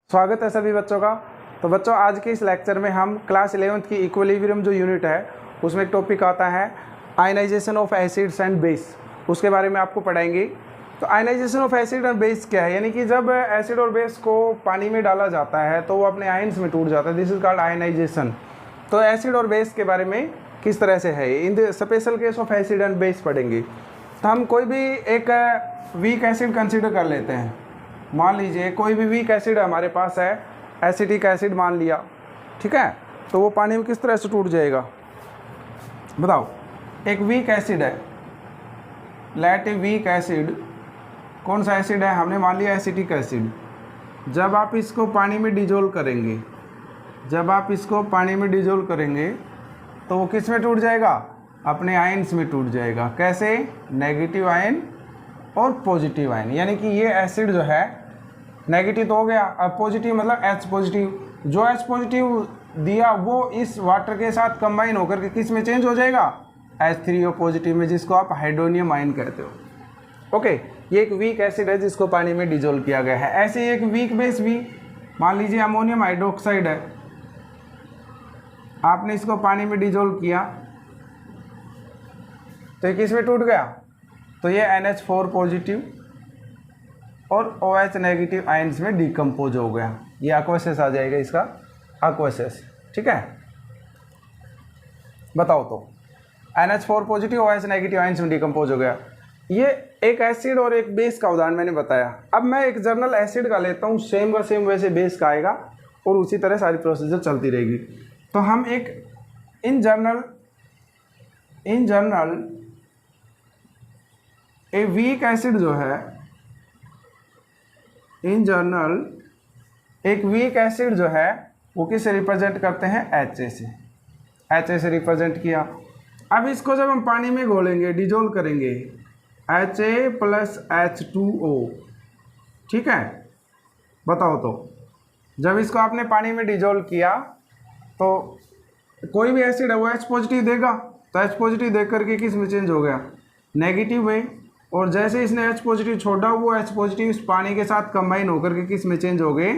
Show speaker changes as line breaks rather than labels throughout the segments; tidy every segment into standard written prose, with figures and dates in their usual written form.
स्वागत है सभी बच्चों का। तो बच्चों, आज के इस लेक्चर में हम क्लास 11th की इक्विलिब्रियम जो यूनिट है उसमें एक टॉपिक आता है ionisation of acids and base, उसके बारे में आपको पढ़ाएंगे। तो आयनाइजेशन ऑफ एसिड और बेस क्या है, यानी कि जब एसिड और बेस को पानी में डाला जाता है तो वो अपने आयन्स में टूट जाता है, दिस इज कॉल्ड आयनाइजेशन। तो एसिड और बेस के बारे में किस तरह से है, in the special case of acid and base पढ़ेंगे। तो हम कोई भी एक वीक एसिड कंसिडर कर लेते हैं। मान लीजिए कोई भी वीक एसिड हमारे पास है, एसिटिक एसिड मान लिया, ठीक है। तो वो पानी में किस तरह से टूट जाएगा बताओ। एक वीक एसिड है, लेट ए वीक एसिड, कौन सा एसिड है, हमने मान लिया एसिटिक एसिड। जब आप इसको पानी में डिजोल्व करेंगे, तो वो किस में टूट जाएगा, अपने आयन्स में टूट जाएगा। कैसे, नेगेटिव आयन और पॉजिटिव आयन, यानी कि ये एसिड जो है नेगेटिव तो हो गया, अब पॉजिटिव मतलब H पॉजिटिव। जो H पॉजिटिव दिया वो इस वाटर के साथ कंबाइन होकर के किस में चेंज हो जाएगा, H3O पॉजिटिव में, जिसको आप हाइड्रोनियम आयन कहते हो। ओके, ये एक वीक एसिड है जिसको पानी में डिजोल्व किया गया है। ऐसे ही एक वीक बेस भी, मान लीजिए अमोनियम हाइड्रोक्साइड है, आपने इसको पानी में डिजोल्व किया तो ये किस में टूट गया, तो ये NH4 पॉजिटिव और OH नेगेटिव आयन्स में डिकम्पोज हो गया। ये एक्वसेस आ जाएगा, इसका एक्वसेस, ठीक है। बताओ तो NH4 positive OH negative ions में डिकम्पोज हो गया। ये एक एसिड और एक बेस का उदाहरण मैंने बताया। अब मैं एक जनरल एसिड का लेता हूँ, सेम का सेम वैसे बेस का आएगा और उसी तरह सारी प्रोसीजर चलती रहेगी। तो हम एक in general a weak acid जो है, इन जनरल एक वीक एसिड जो है वो किससे रिप्रेजेंट करते हैं, HA से। HA से रिप्रेजेंट किया। अब इसको जब हम पानी में घोलेंगे, डिजोल्व करेंगे, HA प्लस H2O, ठीक है। बताओ तो जब इसको आपने पानी में डिजोल्व किया तो कोई भी एसिड है वो H पॉजिटिव देगा, तो H पॉजिटिव देख करके किस में चेंज हो गया, नेगेटिव में। और जैसे इसने H पॉजिटिव छोड़ा, वो H पॉजिटिव इस पानी के साथ कंबाइन होकर के किस में चेंज हो गए,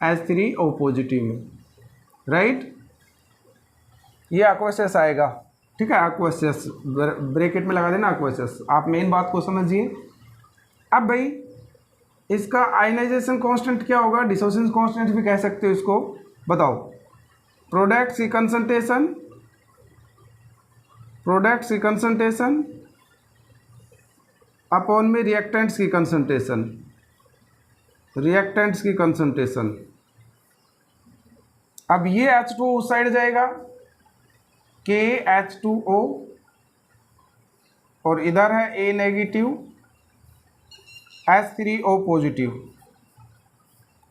H3O पॉजिटिव में, राइट। ये एक्वसेस आएगा, ठीक है। एक्वसेस ब्रैकेट में लगा देना एक्वसेस। आप मेन बात को समझिए। अब भाई इसका आयनाइजेशन कांस्टेंट क्या होगा, डिसोसिएशन कांस्टेंट भी कह सकते हो इसको। बताओ, प्रोडक्ट्स की कंसंट्रेशन अपॉन में रिएक्टेंट्स की कंसंट्रेशन। अब ये H2O उस साइड जाएगा, KH2O, और इधर है A negative H3O positive.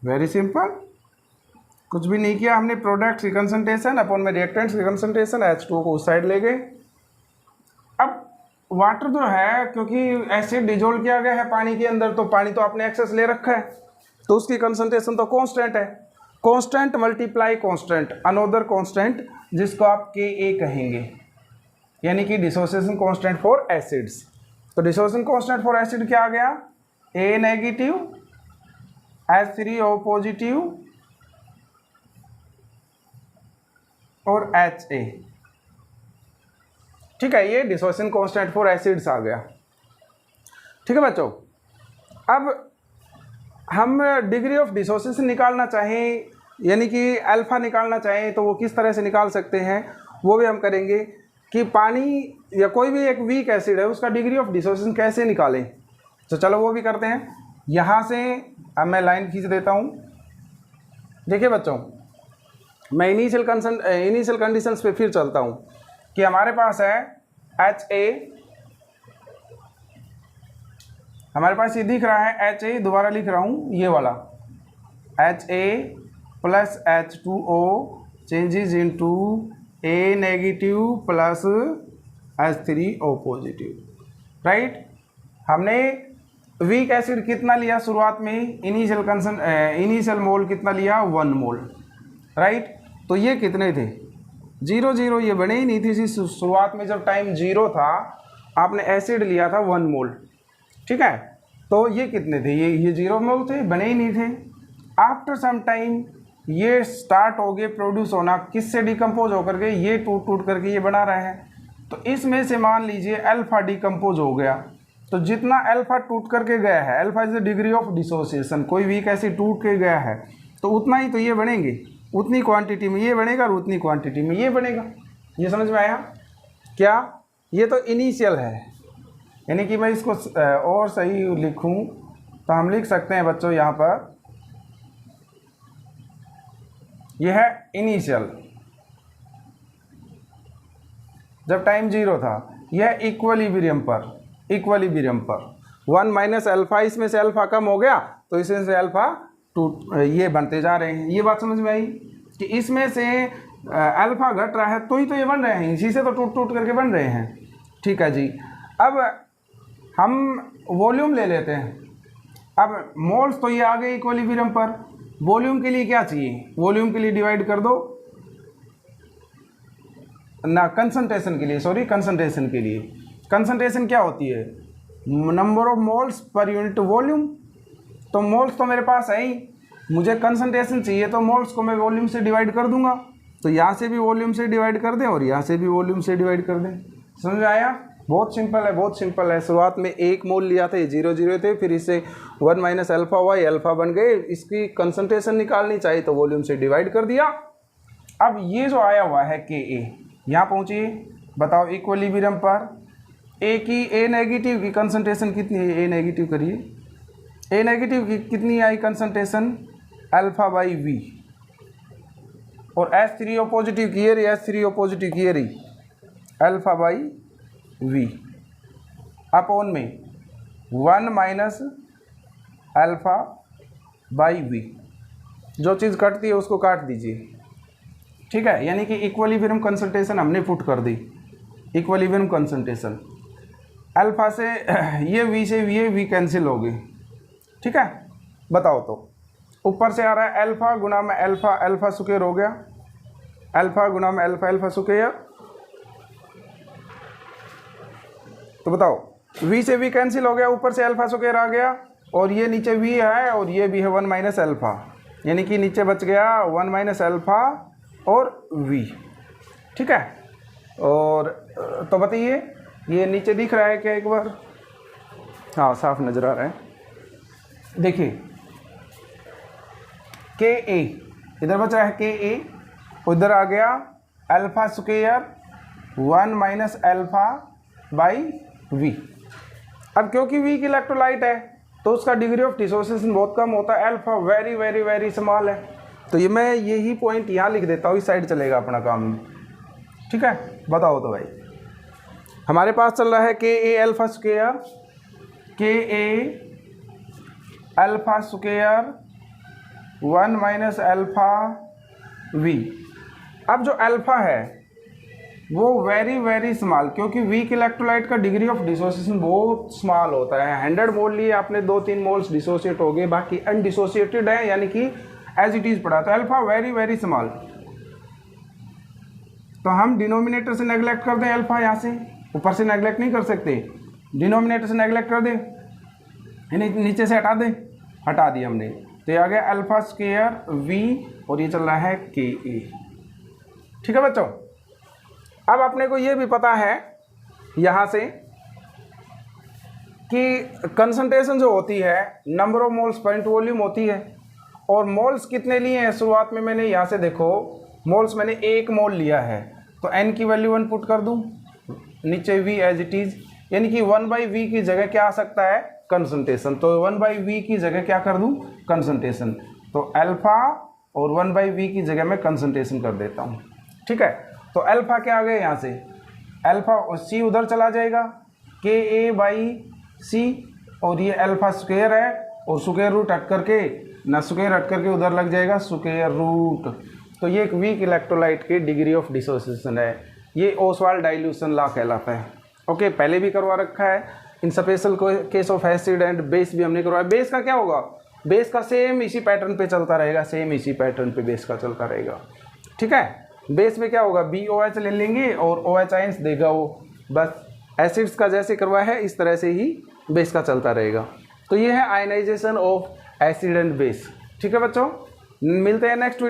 Very simple, कुछ भी नहीं किया हमने। प्रोडक्ट्स की कंसंट्रेशन अपॉन में रिएक्टेंट्स की कंसंट्रेशन, H2O को उस साइड ले गए। अब वाटर जो है, क्योंकि एसिड डिजोल्व किया गया है पानी के अंदर, तो पानी तो आपने एक्सेस ले रखा है, तो उसकी कंसंट्रेशन तो कांस्टेंट है। Constant multiply constant, another constant, जिसको आप Ka कहेंगे, यानी कि डिसोसिएशन कांस्टेंट फॉर एसिड्स। तो डिसोसिएशन कांस्टेंट फॉर एसिड क्या आ गया, A नेगेटिव H3O पॉजिटिव और HA, ठीक है। ये डिसोसिएशन कांस्टेंट फॉर एसिड्स आ गया, ठीक है बच्चों। अब हम डिग्री ऑफ डिसोसिएशन निकालना चाहें, यानी कि अल्फा निकालना चाहें, तो वो किस तरह से निकाल सकते हैं वो भी हम करेंगे कि पानी या कोई भी एक वीक एसिड है उसका डिग्री ऑफ डिसोसिएशन कैसे निकालें। तो चलो वो भी करते हैं। यहाँ से अब मैं लाइन खींच देता हूँ। देखिए बच्चों, मैं इनिशियल कंडीशंस पे फिर चलता हूँ कि हमारे पास है HA, हमारे पास ये दिख रहा है HA, दोबारा लिख रहा हूँ ये वाला, HA plus H2O changes into A negative plus H3O positive, right. हमने वीक एसिड कितना लिया शुरुआत में, इनिशियल मोल कितना लिया, 1 मोल, राइट। तो ये कितने थे, 0 0, ये बने ही नहीं थी शुरुआत में। जब टाइम 0 था आपने एसिड लिया था 1 मोल, ठीक है। तो ये कितने थे, ये 0 मोल थे, बने ही नहीं थे। आफ्टर सम टाइम ये स्टार्ट हो गए प्रोड्यूस होना, किससे डिकम्पोज होकर के, ये टूट टूट करके ये बना रहे हैं। तो इसमें से मान लीजिए अल्फा डिकम्पोज हो गया, तो जितना अल्फा टूट करके गया है, alpha is the degree of dissociation, कोई वीक एसिड टूट के गया है तो उतना ही तो ये बनेंगे, उतनी क्वांटिटी में ये बनेगा और उतनी क्वांटिटी में ये बनेगा। ये समझ में आया क्या? ये तो इनिशियल है, यानी कि मैं इसको और सही लिखूं तो हम लिख सकते हैं बच्चों यहाँ पर, यह है इनिशियल, जब टाइम 0 था। यह इक्वलिब्रियम पर 1 माइनस अल्फा, इसमें से अल्फा कम हो गया तो इसमें से अल्फा टूट ये बनते जा रहे हैं। ये बात समझ में आई कि इसमें से अल्फा घट रहा है तो ही तो ये बन रहे हैं, इसी से तो टूट टूट करके बन रहे हैं। ठीक है जी। अब हम वॉल्यूम ले लेते हैं। अब मोल्स तो ये आ गए इक्वलिब्रियम पर, वॉल्यूम के लिए क्या चाहिए? वॉल्यूम के लिए डिवाइड कर दो ना, कंसंट्रेशन के लिए, सॉरी कंसंट्रेशन के लिए। कंसंट्रेशन क्या होती है? Number of moles per unit volume. तो मोल्स तो मेरे पास है ही, मुझे कंसंट्रेशन चाहिए तो मोल्स को मैं वॉल्यूम से डिवाइड कर दूंगा। तो यहाँ से भी वॉल्यूम से डिवाइड कर दें और यहाँ से भी वॉल्यूम से डिवाइड कर दें। समझ आया? बहुत सिंपल है, बहुत सिंपल है। शुरुआत में 1 मोल लिया था, 0 0 थे, फिर इससे 1 माइनस अल्फा हुआ, ये अल्फा बन गए। इसकी कंसंट्रेशन निकालनी चाहिए तो वॉल्यूम से डिवाइड कर दिया। अब ये जो आया हुआ है के ए, यहाँ पहुँचिए, बताओ इक्वलिब्रियम पर ए की, ए नेगेटिव की कंसंट्रेशन कितनी है? ए नेगेटिव करिए, ए नेगेटिव की कितनी आई कंसंट्रेशन? Alpha by V. और H3O पॉजिटिव की ये रही, H3O पॉजिटिव की ये रही, अल्फा बाई वी अपॉन में 1 माइनस अल्फा बाई वी। जो चीज़ कटती है उसको काट दीजिए। ठीक है, यानी कि इक्वलिब्रियम कंसंट्रेशन हमने पुट कर दी। इक्वलिब्रियम कंसंट्रेशन अल्फा से ये वी से ये वी कैंसिल हो गई। ठीक है, बताओ तो ऊपर से आ रहा है अल्फा गुना में अल्फा, अल्फा स्क्वायर हो गया, अल्फा गुना में अल्फा, अल्फा स्क्वायर। तो बताओ v से v कैंसिल हो गया, ऊपर से अल्फा स्क्वायर आ गया और ये नीचे v है और ये भी है 1 माइनस अल्फा, यानी कि नीचे बच गया 1 माइनस अल्फा और v। ठीक है, और तो बताइए ये नीचे दिख रहा है क्या? एक बार हाँ, साफ नजर आ रहा है। देखिए के ए इधर बच रहा है, के ए उधर आ गया alpha square 1 minus alpha by V. अब क्योंकि वी की इलेक्ट्रोलाइट है तो उसका डिग्री ऑफ डिसोसिएशन बहुत कम होता है, alpha very very very small है। तो ये मैं यही पॉइंट यहाँ लिख देता हूँ, इस साइड चलेगा अपना काम। ठीक है, बताओ तो भाई, हमारे पास चल रहा है के A alpha square, K A alpha square 1 minus alpha V. अब जो अल्फा है वो वेरी वेरी स्मॉल, क्योंकि वीक इलेक्ट्रोलाइट का डिग्री ऑफ डिसोसिएशन बहुत स्मॉल होता है। 100 मोल लिए आपने 2-3 मोल्स डिसोसिएट हो गए, बाकी अनडिसोसिएटेड है, यानी कि एज इट इज पड़ा। तो अल्फा वेरी वेरी स्मॉल, तो हम डिनोमिनेटर से नेग्लेक्ट कर दें अल्फा, यहाँ से ऊपर से नेग्लेक्ट नहीं कर सकते, डिनोमिनेटर से नेग्लेक्ट कर दें, यानी नीचे से हटा दें, हटा दिया हमने। तो ये आ गया अल्फा स्क्वायर वी और ये चल रहा है के ए। ठीक है बच्चों, अब अपने को ये भी पता है यहाँ से कि कंसंट्रेशन जो होती है number of moles per into volume होती है। और मोल्स कितने लिए हैं? शुरुआत में मैंने यहाँ से देखो मोल्स मैंने 1 मोल लिया है, तो n की वैल्यू 1 पुट कर दूँ, नीचे v एज इट इज, यानी कि 1/v की जगह क्या आ सकता है? कंसंट्रेशन। तो 1/v की जगह क्या कर दूँ? कंसंट्रेशन। तो अल्फा और 1/v की जगह मैं कंसंट्रेशन कर देता हूँ। ठीक है, तो अल्फा क्या आ गया यहाँ से? अल्फा और सी उधर चला जाएगा, के ए बाई सी, और ये अल्फा स्क्वायर है और स्क्वायर रूट हट करके ना, स्क्वायर हट करके उधर लग जाएगा स्क्वायर रूट। तो ये एक वीक इलेक्ट्रोलाइट की डिग्री ऑफ डिसोसिएशन है। ये ओसवाल्ड डाइल्यूशन लॉ कहलाता है। ओके, पहले भी करवा रखा है, इन special case of acid and base भी हमने करवाया। बेस का क्या होगा? बेस का सेम इसी पैटर्न पे चलता रहेगा, सेम इसी पैटर्न पे बेस का चलता रहेगा। ठीक है, बेस में क्या होगा? BOH ले लेंगे और OH आयंस देगा वो, बस एसिड्स का जैसे करवाया है इस तरह से ही बेस का चलता रहेगा। तो ये है ionisation of acid and base. ठीक है बच्चों, मिलते हैं नेक्स्ट वीडियो।